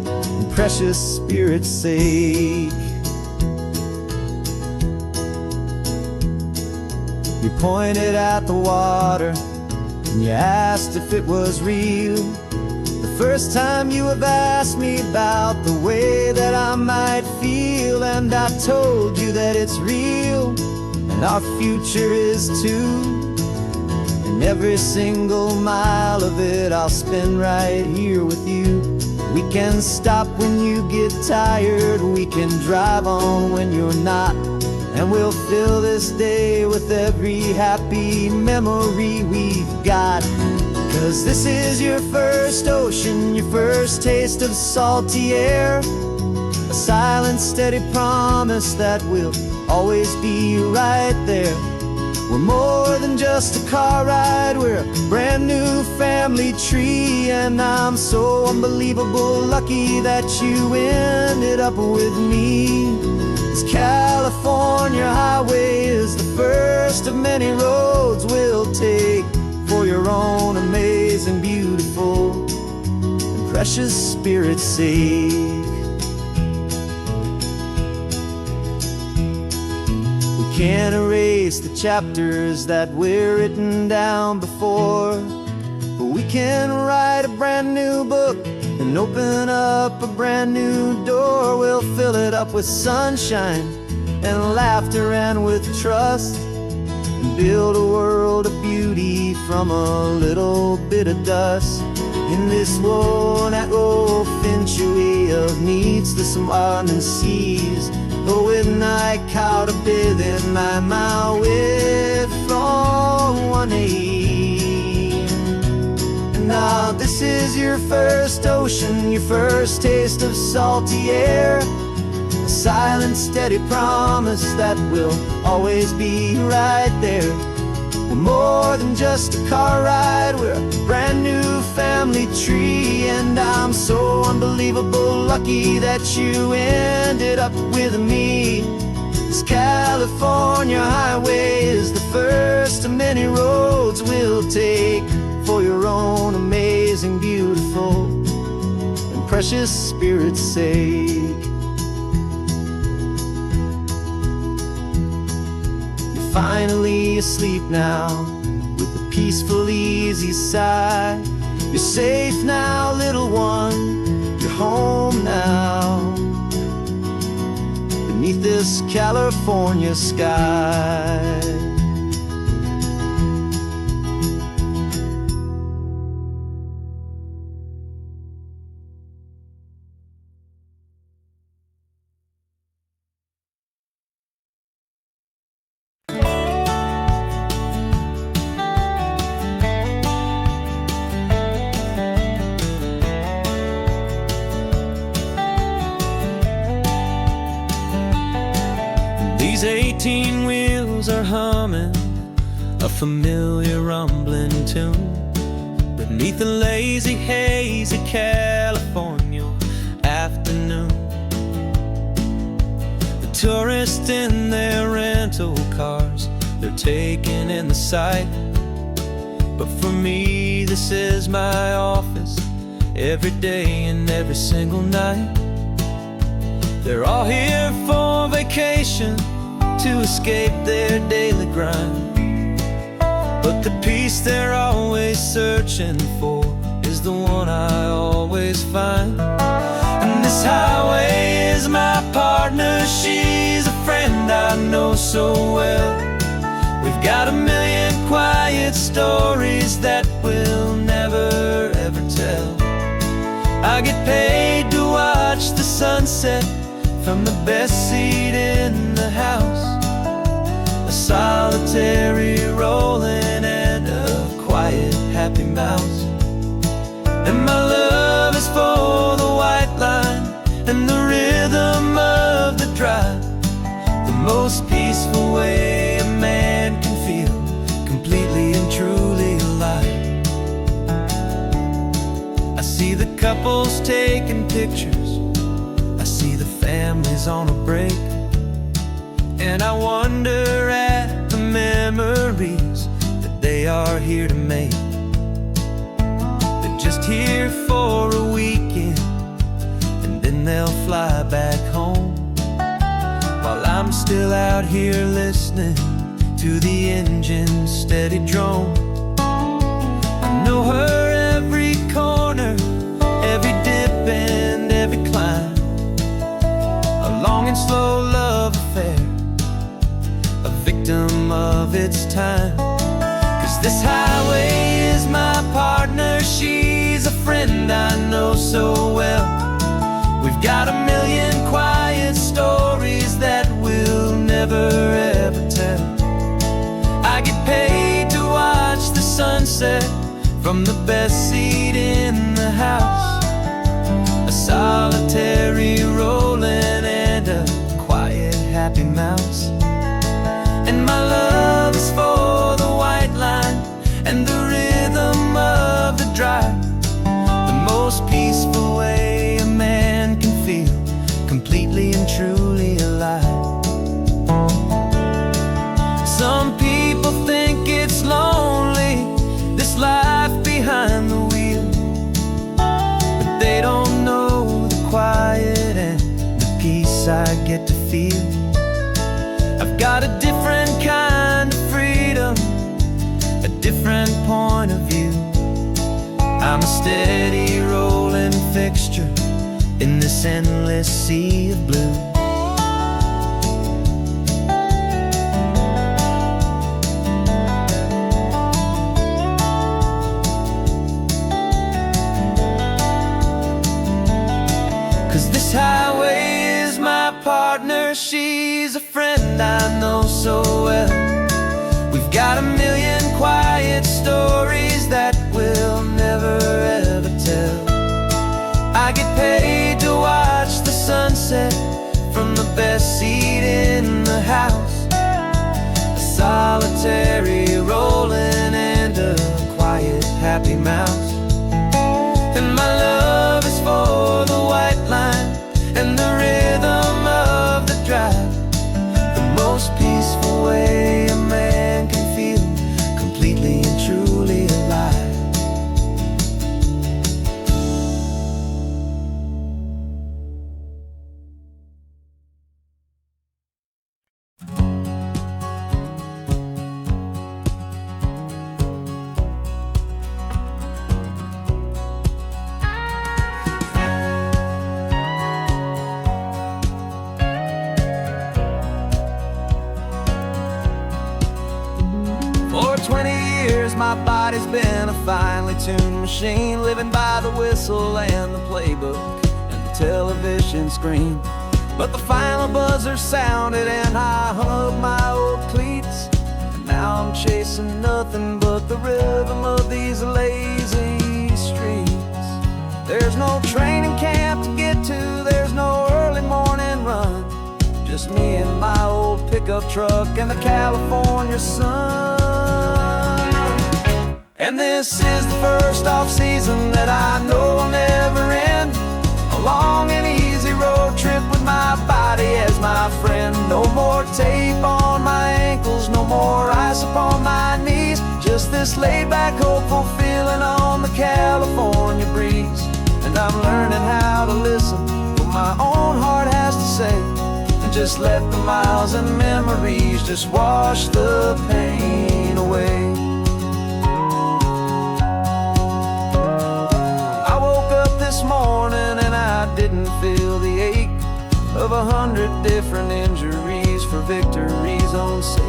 Speaker 1: and precious spirit's sake. You pointed at the water and you asked if it was real. The first time you have asked me about the way that I might feel, and I told you that it's real and our future is too. And every single mile of it I'll spend right here with you. We can stop when you get tired, we can drive on when you're not, and we'll fill this day with every happy memory we've got. 'Cause this is your first ocean, your first taste of salty air, a silent, steady promise that we'll always be right there. We're more than just a car ride, we're a brand new family tree, and I'm so unbelievable lucky that you ended up with me. This California highway is the first of many roads we'll take for your own amazing, beautiful, and precious spirit's sake. We can't erase the chapters that we're written down before, but we can write a brand new book and open up a brand new door. We'll fill it up with sunshine and laughter and with trust, and build a world of beauty from a little bit of dust. In this world that finchue of needs the summerland seas, but with night caught a bit in my way from one aim. And is your first ocean, your first taste of salty air. A silent, steady promise that we'll always be right there. We're more than just a car ride, we're a brand new family tree. And I'm so unbelievable lucky that you ended up with me. This California highway is the first of many roads we'll take for your own amazing, beautiful, and precious spirit's sake. You're finally asleep now with a peaceful, easy sigh. You're safe now, little one, you're home now, beneath this California sky.
Speaker 2: These 18 wheels are humming a familiar rumbling tune beneath the lazy haze of California afternoon. The tourists in their rental cars, they're taking in the sight. But for me, this is my office, every day and every single night. They're all here for vacation, to escape their daily grind. But the peace they're always searching for is the one I always find. And this highway is my partner, she's a friend I know so well. We've got a million quiet stories that we'll never ever tell. I get paid to watch the sunset from the best seat in the house. A solitary rolling and a quiet, happy mouse. And my love is for the white line and the rhythm of the drive. The most peaceful way a man can feel completely and truly alive. I see the couples taking pictures, I see the families on a break, and I wonder at the memories that they are here to make. They're just here for a weekend, and then they'll fly back home, while I'm still out here listening to the engine's steady drone. I know her every corner, every dip and every climb. A long and slow love affair, a victim of its time. 'Cause this highway is my partner, she's a friend I know so well. We've got a million quiet stories that we'll never ever tell. I get paid to watch the sunset from the best seat in the house. A solitary rolling and a quiet, happy mouse. And my love is for the white line and the rhythm of the drive. The most peaceful way a man can feel completely and truly alive. Some people think it's lonely, this life behind the wheel, but they don't know the quiet and the peace I get to feel. I've got a different kind of freedom, a different point of view. I'm a steady rolling fixture in this endless sea of blue. This highway is my partner, she's a friend I know so well. We've got a million quiet stories that we'll never ever tell.
Speaker 1: solitary, rolling and a quiet, happy mouse. And my love is for the white line and the rhythm of the drive, the most peaceful way a man can feel completely and truly alive. For 20 years my body's been a finely tuned machine, living by the whistle and the playbook and the television screen. But the final buzzer sounded and I hung up my old cleats, and now I'm chasing nothing but the rhythm of these lazy streets. There's no training camp to get to, there's no early morning run, just me and my old pickup truck and the California sun. And this is the first off-season that I know will never end, a long and easy road trip with my body as my friend. No more tape on my ankles, no more ice upon my knees, just this laid-back, hopeful feeling on the California breeze. And I'm learning how to listen to what my own heart has to say, and just let the miles and memories just wash the pain away. I woke up this morning and I didn't feel the ache of 100 different injuries for victories on sake.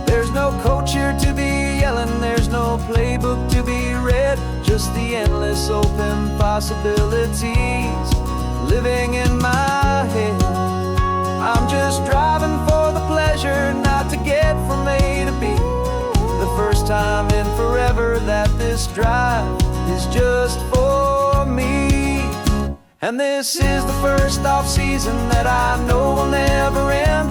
Speaker 1: There's no coach here to be yelling, there's no playbook to be read, just the endless open possibilities living in my head. I'm just driving for the pleasure, not to get from A to B. The first time in forever that this drive is just for me. And this is the first off-season that I know will never end,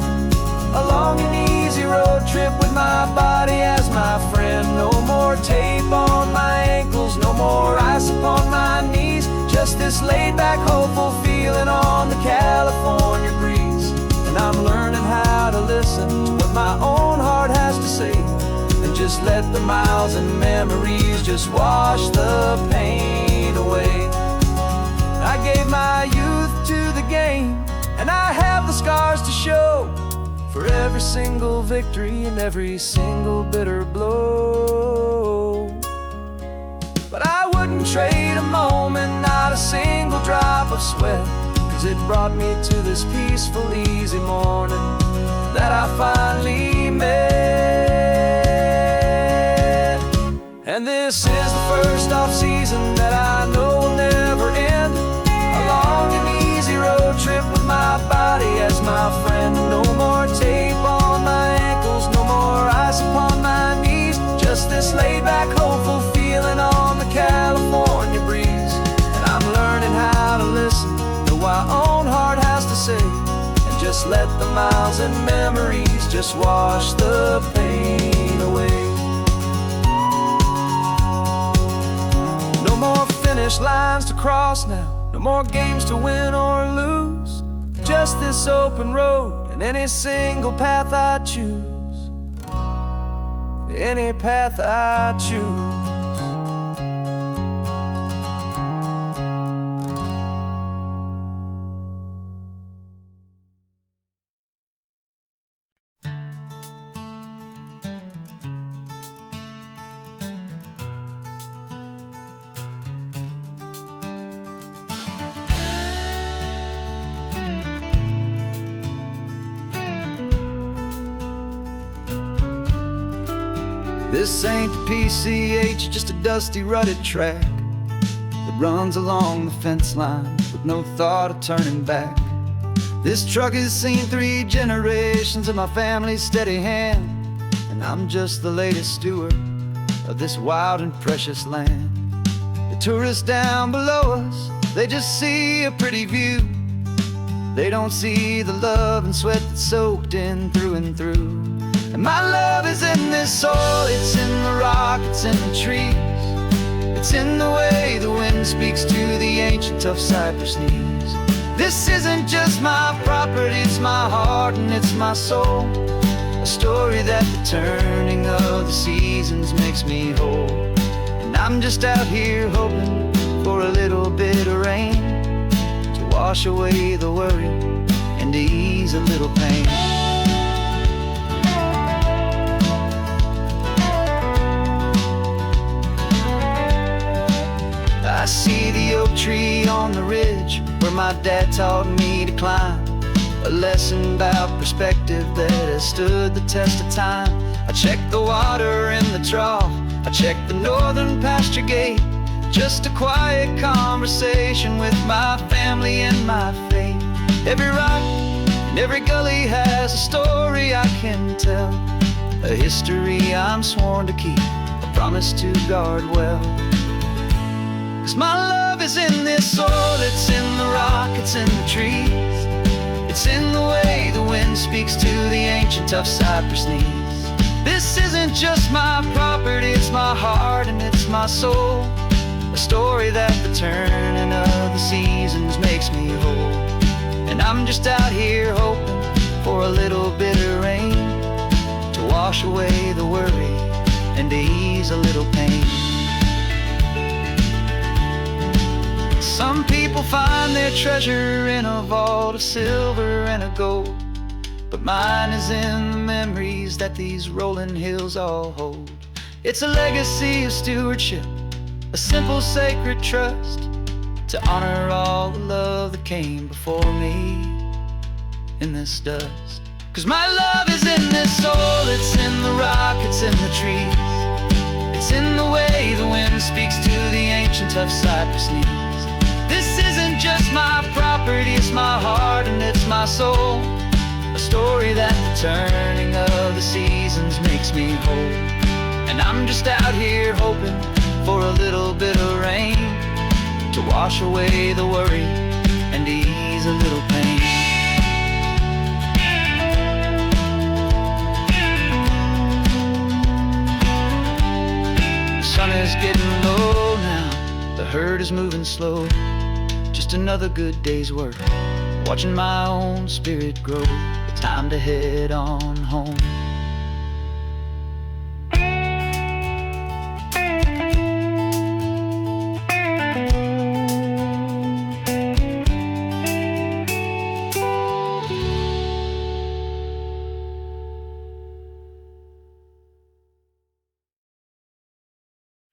Speaker 1: a long and easy road trip with my body as my friend. No more tape on my ankles, no more ice upon my knees, just this laid-back, hopeful feeling on the California breeze. And I'm learning how to listen to what my own heart has to say, and just let the miles and memories just wash the pain away. I gave my youth to the game, and I have the scars to show for every single victory and every single bitter blow. But I wouldn't trade a moment, not a single drop of sweat, 'cause it brought me to this peaceful, easy morning that I finally met. And this is the first off-season that I know will never end, a long and easy road trip with my body as my friend. No more tape on my ankles, no more ice upon my knees, just this laid-back, hopeful feeling on the California breeze. And I'm learning how to listen to what my own heart has to say, and just let the miles and memories just wash the pain away. No more finish lines to cross now, no more games to win or lose, just this open road and any single path I choose, any path I choose. This ain't the PCH, just a dusty, rutted track that runs along the fence line with no thought of turning back. This truck has seen 3 generations of my family's steady hand, and I'm just the latest steward of this wild and precious land. The tourists down below us, they just see a pretty view. They don't see the love and sweat that's soaked in through and through. And my love is in this soil, it's in the rock, it's in the trees. It's in the way the wind speaks to the ancient tough cypress knees. This isn't just my property, it's my heart and it's my soul. A story that the turning of the seasons makes me whole. And I'm just out here hoping for a little bit of rain to wash away the worry and to ease a little pain. I see the oak tree on the ridge where my dad taught me to climb. A lesson about perspective that has stood the test of time. I check the water in the trough, I check the northern pasture gate. Just a quiet conversation with my family and my faith. Every rock and every gully has a story I can tell, a history I'm sworn to keep, a promise to guard well. 'Cause my love is in this soil, it's in the rock, it's in the trees. It's in the way the wind speaks to the ancient tough cypress knees. This isn't just my property, it's my heart and it's my soul. A story that the turning of the seasons makes me whole. And I'm just out here hoping for a little bit of rain to wash away the worry and to ease a little pain. Some people find their treasure in a vault of silver and a gold, but mine is in the memories that these rolling hills all hold. It's a legacy of stewardship, a simple sacred trust, to honor all the love that came before me in this dust. 'Cause my love is in this soil, it's in the rock, it's in the trees. It's in the way the wind speaks to the ancient tough cypress knees. This isn't just my property, it's my heart and it's my soul. A story that the turning of the seasons makes me whole. And I'm just out here hoping for a little bit of rain to wash away the worry and to ease a little pain. The sun is getting low now, the herd is moving slow. Just another good day's work, watching my own spirit grow. Time to head on home.